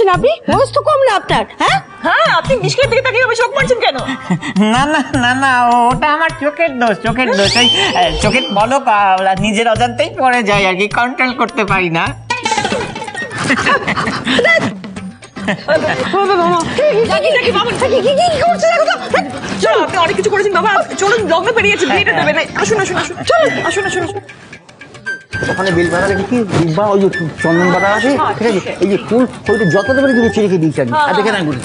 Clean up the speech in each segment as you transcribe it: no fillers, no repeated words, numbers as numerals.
করছেন আপনি? বয়স তো কম না আপনার। হ্যাঁ হ্যাঁ, আপনি মিশকার দিকে তাকিয়ে চোখ মারছেন কেন? না না না না, ওটা আমার চোখের দোষ, চোখের দোষ। ওই চোখের পলক নিজের অজান্তেই পড়ে যায় আর কি, কন্ট্রোল করতে পারি না। চলো, আপনি অনেক কিছু করেছেন বাবা। চলুন, লগ্ন পেরিয়েছে, বিয়েটা দেবে না। আসুন আসুন আসুন, চলুন আসুন আসুন আসুন। ওখানে বেল পাতা রেখেছি, দিব্যা ওই যে চন্দন পাতা আছে, ঠিক আছে? এই যে ফুল ওইটা যত দেবে কিন্তু রেখে দিয়েছি আমি। আর দেখে না গুলি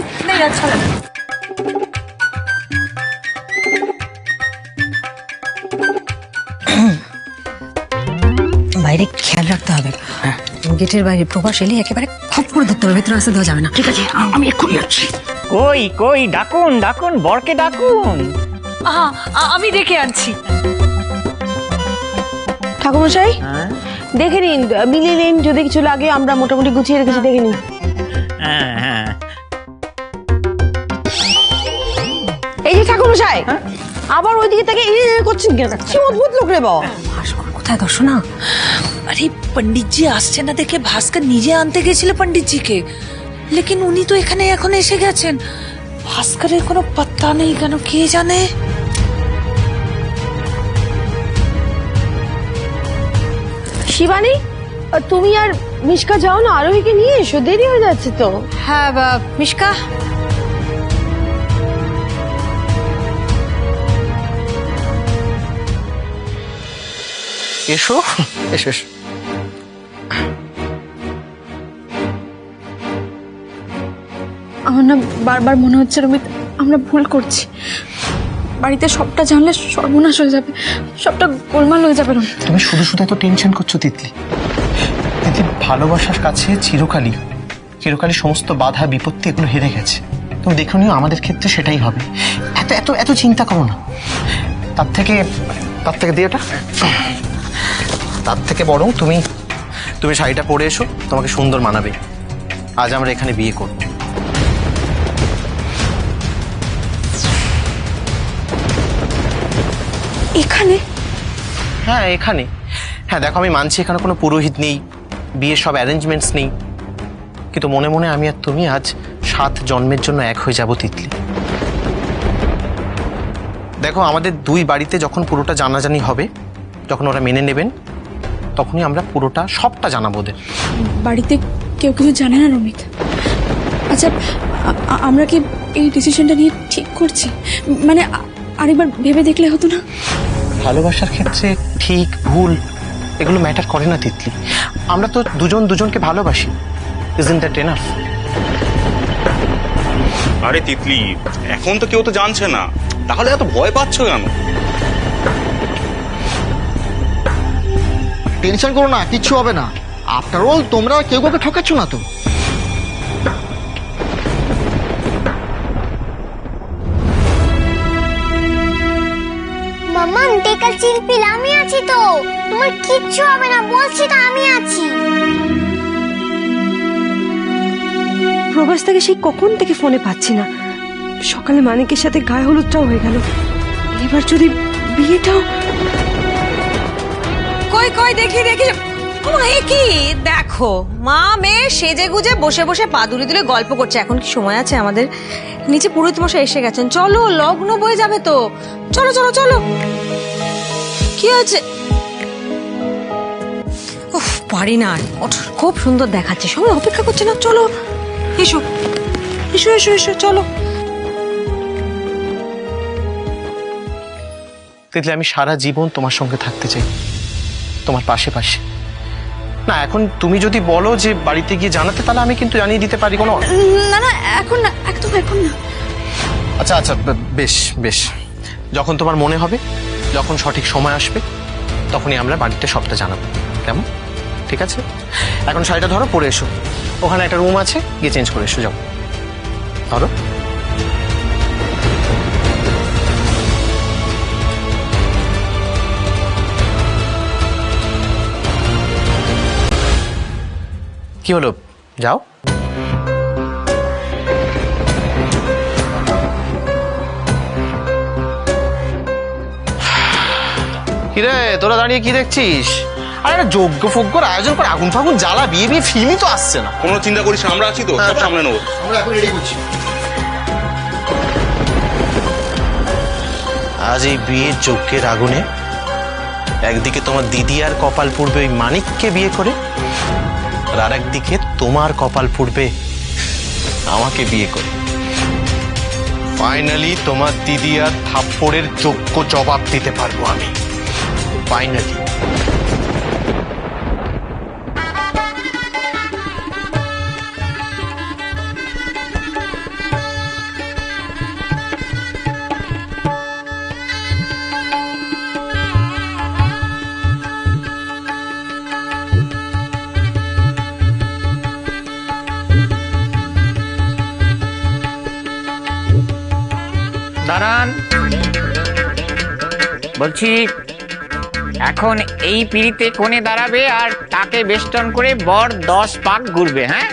বাইরে খেয়াল রাখতে হবে। গেটের বাইরে প্রবাস এলে একেবারে খপ করে ধরতে হবে, ভেতরে আসতে দেওয়া যাবে না। ঠিক আছে, আমি এক্ষুনি যাচ্ছি। কই কই, ডাকুন ডাকুন, বরকে ডাকুন। আমি দেখে আনছি। ঠাকুরমশাই দেখে নিন, মিলিয়ে নিন, যদি কিছু লাগে আমরা মোটামুটি গুছিয়ে রেখেছি, দেখে নিন। হ্যাঁ হ্যাঁ, এই যে ঠাকুরমশাই, আবার ওইদিকে থেকে করছেন কেন? কি অদ্ভুত লোক রে বাবা। কোথায় দর্শনা? अरे पंडित जी আসছে না দেখে ভাস্কর নিজে আনতে গেছিল पंडित जी কে, लेकिन উনি তো এখানে এখন এসে গেছেন। ভাস্করের কোনো পাত্তা নেই কেন, কে জানে। শিবানী, তুমি আর মিশকা যাও না, আরোহীকে নিয়ে এসো, দেরি হয়ে যাচ্ছে তো। হ্যাঁ মিশকা, এসো এসো এসো। আমার না বারবার মনে হচ্ছে রমিত, আমরা ভুল করছি। বাড়িতে সবটা জানলে সর্বনাশ হয়ে যাবে, সবটা গোলমাল হয়ে যাবে রমিত। তুমি শুধু শুধু এত টেনশন করছো তিতলি। তিতলি, ভালোবাসার কাছে চিরকালই চিরকালই সমস্ত বাধা বিপত্তি এগুলো হেরে গেছে। তুমি দেখো নিও, আমাদের ক্ষেত্রে সেটাই হবে। এত এত এত চিন্তা করো না। তার থেকে দিয়ে ওটা, তার থেকে বরং তুমি শাড়িটা পরে এসো, তোমাকে সুন্দর মানাবে। আজ আমরা এখানে বিয়ে করব। এখানে? হ্যাঁ এখানে। হ্যাঁ দেখো, আমি মানছি এখানে কোনো পুরোহিত নেই, বিয়ের সব অ্যারেঞ্জমেন্টস নেই, কিন্তু মনে মনে আমি আর তুমি আজ 7 জন্মের জন্য এক হয়ে যাব তিতলি। দেখো, আমাদের দুই বাড়িতে যখন পুরোটা জানাজানি হবে, যখন ওরা মেনে নেবেন, তখনই আমরা পুরোটা সবটা জানাবো ওদের। বাড়িতে কেউ কিছু জানে না রমিত? আচ্ছা, আমরা কি এই ডিসিশনটা নিয়ে ঠিক করছি? মানে আরেকবার ভেবে দেখলে হতো না? ভালোবাসার ক্ষেত্রে ঠিক ভুল এগুলো ম্যাটার করে না তিতলি। আমরা তো দুজনকে ভালোবাসি। Isn't that enough? আরে তিতলি, এখন তো কেউ তো জানছে না, তাহলে এত ভয় পাচ্ছ কেন? টেনশন করো না, কিচ্ছু হবে না। আফটার অল তোমরা কেউ কাউকে ঠকাচ্ছ না তো। মাম্মা টেকাল চিলপিল আমি আছি তো, তোমার কিচ্ছু হবে না, বলছি তো আমি আছি। প্রবাস থেকে সেই কখন থেকে ফোনে পাচ্ছি না। সকালে মানিকের সাথে গায়ে হলুদটাও হয়ে গেল, এবার যদি বিয়েটাও। কই কই, দেখি দেখি। কি দেখো, মা মেয়ে সেজে গুজে বসে বসে পা দুলে দুলে গল্প করছে। এখন কি সময় আছে আমাদের? নিচে পুরোহিত মশাই এসে গেছেন, চলো লগ্ন বয়ে যাবে তো। চলো চলো চলো। কি হয়েছে? উফ, পারি না। খুব সুন্দর দেখাচ্ছে, সবাই অপেক্ষা করছে না। চলো এসো এসো এসো এসো, চলো। তিতলি, আমি সারা জীবন তোমার সঙ্গে থাকতে চাই, তোমার পাশে পাশে। না, এখন তুমি যদি বলো যে বাড়িতে গিয়ে জানাতে, তাহলে আমি কিন্তু জানিয়ে দিতে পারি। কোনো না না, এখন না, একদম এখন না। আচ্ছা আচ্ছা, বেশ বেশ, যখন তোমার মনে হবে, যখন সঠিক সময় আসবে, তখনই আমরা বাড়িতে সবটা জানাবো। কেমন? ঠিক আছে, এখন শাড়িটা ধরো, পরে এসো। ওখানে একটা রুম আছে, গিয়ে চেঞ্জ করে এসো। যাও, ধরো। কি হলো, যাও। কিরে, তোরা দাঁড়িয়ে কি দেখছিস? আর একটা যজ্ঞ ফজ্ঞর আয়োজন করে আগুন ফাগুন জ্বালা, বিয়ে বিয়ে ফিল্মই তো আসছে না। কোনো চিন্তা করিস না, আমরা আছি তো, সব সামলে নেবো। আমরা এখন রেডি করছি। আজ এই বিয়ের যজ্ঞের আগুনে একদিকে তোমার দিদি আর কপাল পুড়বে ওই মানিককে বিয়ে করে, আর আরেকদিকে তোমার কপাল পুড়বে আমাকে বিয়ে করে। ফাইনালি তোমার দিদি আর থাপ্পড়ের যোগ্য জবাব দিতে পারবো আমি, ফাইনালি। দাঁড়ান, বলছি এখন এই পিড়িতে কোণে দাঁড়াবে আর তাকে বেষ্টন করে বর 10 পাক ঘুরবে। হ্যাঁ,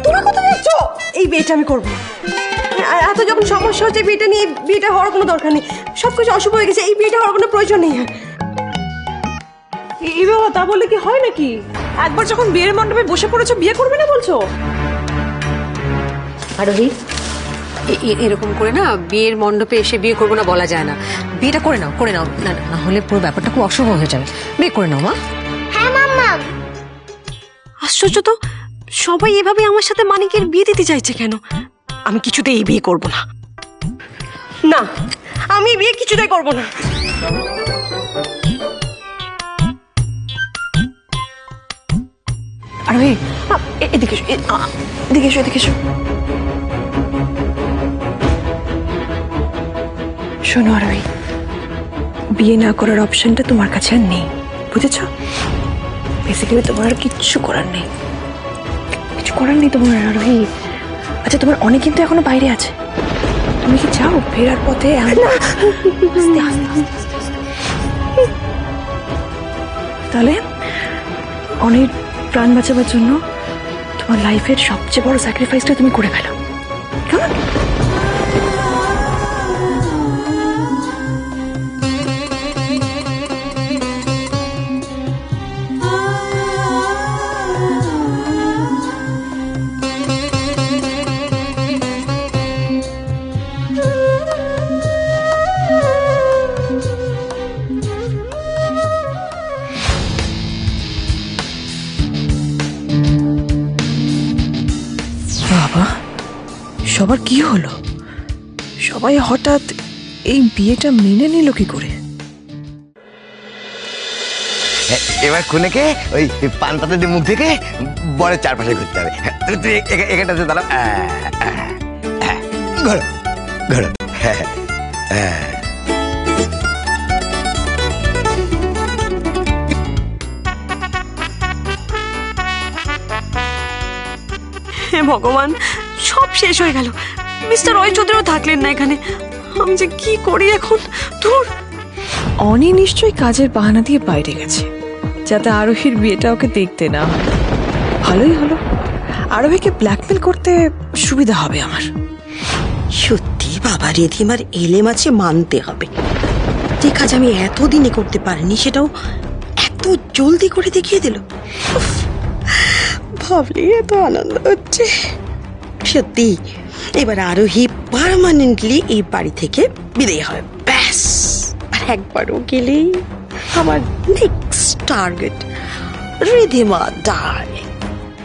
তোরা কোথায় যাচ্ছ? এই বিয়েটা আমি করবো না। এত যখন সমস্যা হচ্ছে বিয়েটা নিয়ে, বিয়েটা হওয়ার কোনো দরকার নেই। সবকিছু অশুভ হয়ে গেছে, এই বিয়েটা হওয়ার কোনো প্রয়োজন নেই। এই বাবা, তা বলে কি হয় নাকি? একবার যখন বিয়ের মণ্ডপে বসে পড়েছো, বিয়ে করবে না বলছো? আরোহী, এরকম করে না বিয়ের মণ্ডপে এসে বিয়ে করবো না বলা যায় না। বিয়েটা করে নাও, করে নাও, না হলে পুরো ব্যাপারটা খুব অশুভ হয়ে যাবে। বিয়ে করে নাও মা। হ্যাঁ মাম্মা। আশ্চর্য তো, সবাই এভাবে আমার সাথে মানিকের বিয়ে দিতে চাইছে কেন? আমি কিছুতেই এই বিয়ে করব না। না, আমি এই বিয়ে কিছুতেই করব না। আরে এদিকে এসো, এদিকে এসো, এদিকে এসো। শোনো আরোহী, বিয়ে না করার অপশনটা তোমার কাছে আর নেই, বুঝেছ? বেসিক্যালি তোমার আর কিচ্ছু করার নেই, কিছু করার নেই তোমার আরোহী। আচ্ছা, তোমার অনেক কিন্তু এখনো বাইরে আছে, তুমি কি চাও ফেরার পথে? তাহলে অনেক প্রাণ বাঁচাবার জন্য তোমার লাইফের সবচেয়ে বড় স্যাক্রিফাইসটা তুমি করে ফেলো, কেমন? বাবা, সবার কি হলো? সবাই হঠাৎ এই বিয়েটা মেনে নিল কি করে? এবার কোনেকে ওই পান পাতা দিয়ে মুখ থেকে বরের চারপাশে ঘুরতে হবে। তুই এখানটাতে দাঁড়াও, ঘোরো ঘোরো। হে ভগবান, সব শেষ হয়ে গেল। মিস্টার রয় চৌধুরীও থাকলেন না এখানে। আমি যে কি করি এখন? দূর। অনি নিশ্চয়ই কাজের বাহানা দিয়ে বাইরে গেছে, যাতে আরোহীর বিয়েটা ওকে দেখতে না হয়। ভালোই হলো, আরোহীকে ব্ল্যাকমেল করতে সুবিধা হবে আমার। সত্যি বাবা, রেধিমার এলেম আছে মানতে হবে। যে কাজ আমি এতদিনে করতে পারিনি, সেটাও এত জলদি করে দেখিয়ে দিল। উফ, ভাবলেই এত আনন্দ হচ্ছে। সত্যি এবার আরোহী পার্মানেন্টলি এই বাড়ি থেকে বিদায় হবে, ব্যাস। আর একবারও গেলেই আমার নেক্সট টার্গেট রিধিমা ডার্লিং।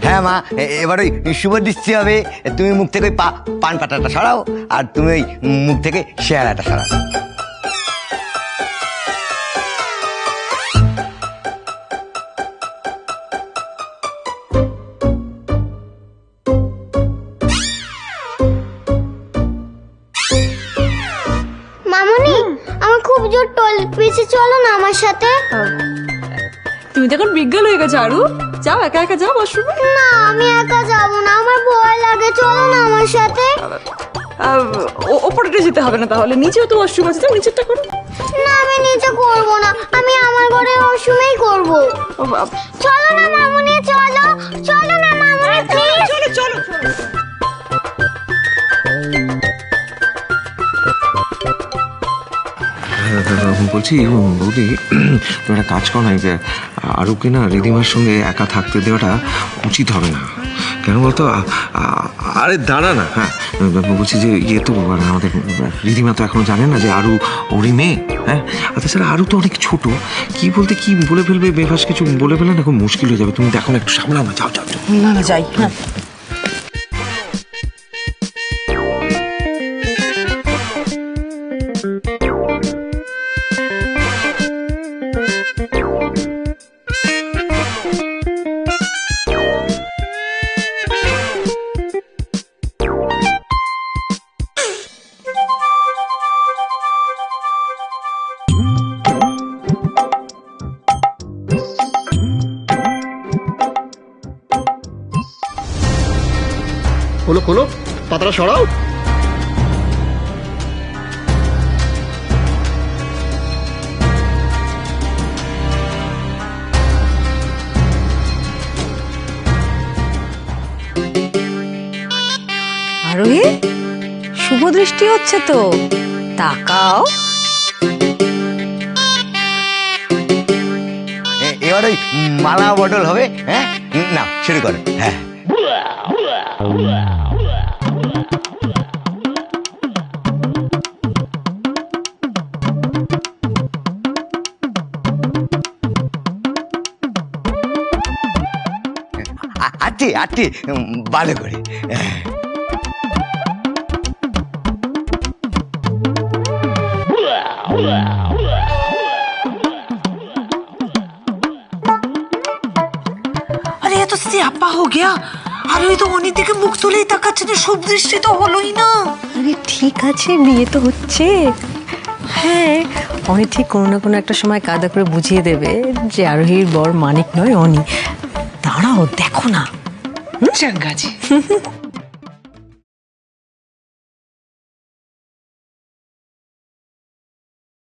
হ্যাঁ মা, এবার ওই শুভ দৃষ্টি হবে। তুমি মুখ থেকে ওই পান পাতাটা সরাও, আর তুমি ওই মুখ থেকে শেয়ারাটা সরাও। মামুনি, আমার খুব জোর টয়লেট পেয়েছে, চলো না আমার সাথে। তুমি তো এখন বিজ্ঞান হয়ে গেছো আরু, যাও একা একা যাও ওয়াশরুমে। না, আমি একা যাবো না, আমার ভয় লাগে, চলো না আমার সাথে। ওপরটা যেতে হবে না, তাহলে নিচেও তো ওয়াশরুম আছে, যাও নিচেরটা করো। না, আমি নিচে করবো না, আমি আমার ঘরে ওয়াশরুমেই করবো। চলো না মামুনি, চলো, চলো না মামুনি, প্লিজ। চলো চলো। বলছি বৌদি তুমি একটা কাজ করো না, যে আরুকে না রিদিমার সঙ্গে একা থাকতে দেওয়াটা উচিত হবে না। কেন বলতো আরে দাঁড়া না, হ্যাঁ বলছি যে ইয়ে তো মানে আমাদের রিদিমা তো এখনো জানে না যে আরু ওরই মেয়ে, হ্যাঁ। আর তাছাড়া আরু তো অনেক ছোট, কি বলতে কি বলে ফেলবে, বেফাস কিছু বলে ফেলে না খুব মুশকিল হয়ে যাবে। তুমি দেখো না, একটু সামলাও না, যাও যাও যাও। না না যাই, হ্যাঁ। খোলো খোলো, পাতাটা সরাও। আরোহী, শুভ দৃষ্টি হচ্ছে তো, তাকাও। এবার ওই মালা বটল হবে, হ্যাঁ না শুরু করো, হ্যাঁ। আটটি আটটি ভালো করে, আরে এত স্যাপা হো গিয়া, আর ওই তো অনেক দিকে মুখ তুলেই তাকাচ্ছে না, শুভ দৃষ্টি তো হলোই না। আরে ঠিক আছে, বিয়ে তো হচ্ছে। হ্যাঁ, অনি ঠিক কোনো না কোনো একটা সময় কাদা করে বুঝিয়ে দেবে যে আরোহীর বর মানিক নয় অনি। দাঁড়াও, দেখো না। চঙ্গাজি।